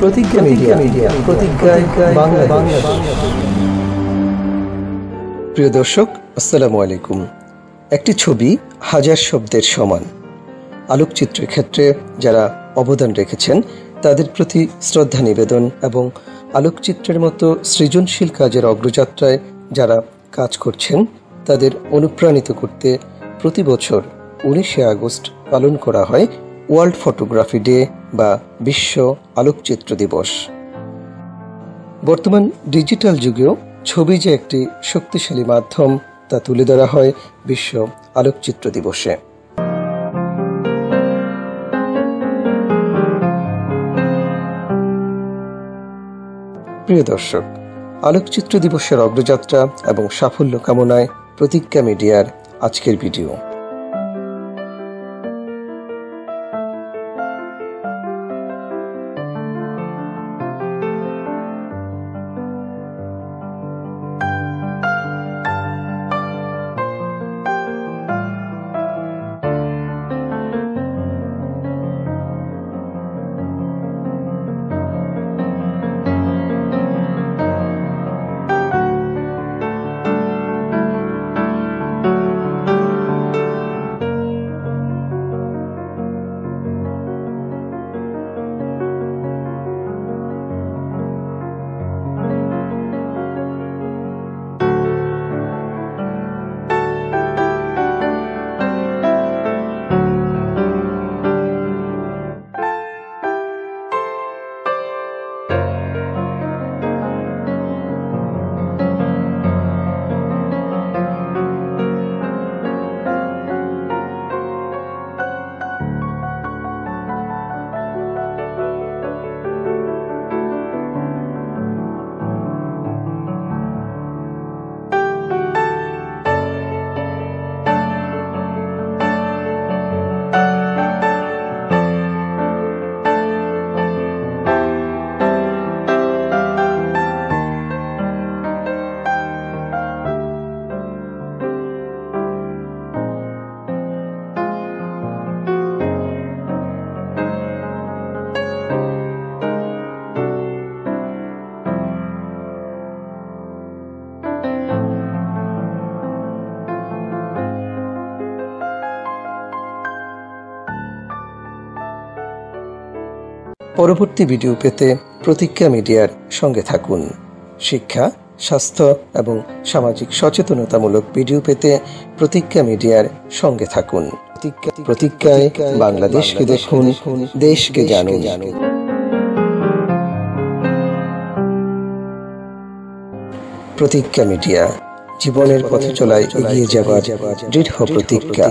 প্রতিজ্ঞা মিডিয়া প্রতিজ্ঞায় বাংলাদেশ। প্রিয় দর্শক, আসসালামু আলাইকুম। একটি ছবি হাজার শব্দের সমান। আলোকচিত্রের ক্ষেত্রে যারা অবদান রেখেছেন তাদের প্রতি শ্রদ্ধা নিবেদন এবং আলোকচিত্রের মতো সৃজনশীল কাজের অগ্রযাত্রায় যারা কাজ করছেন তাদের অনুপ্রাণিত করতে প্রতি বছর 19শে আগস্ট পালন করা হয় ওয়ার্ল্ড ফটোগ্রাফি ডে বা বিশ্ব আলোকচিত্র দিবস। বর্তমান ডিজিটাল যুগেও ছবি যে একটি শক্তিশালী মাধ্যম তা তুলে ধরা হয় বিশ্ব আলোকচিত্র দিবসে। প্রিয় দর্শক, আলোকচিত্র দিবসের অগ্রযাত্রা এবং সাফল্য কামনায় প্রতিজ্ঞা মিডিয়ার আজকের ভিডিও। পরবর্তী ভিডিও পেতে প্রতিজ্ঞা মিডিয়ার সঙ্গে থাকুন। শিক্ষা, স্বাস্থ্য এবং সামাজিক সচেতনতামূলক ভিডিও পেতে প্রতিজ্ঞা মিডিয়ার সঙ্গে থাকুন। প্রতিজ্ঞায় বাংলাদেশকে দেখুন, দেশকে জানুন। প্রতিজ্ঞা মিডিয়া, জীবনের পথে চলায় এগিয়ে যাবার দৃঢ় প্রতিজ্ঞা।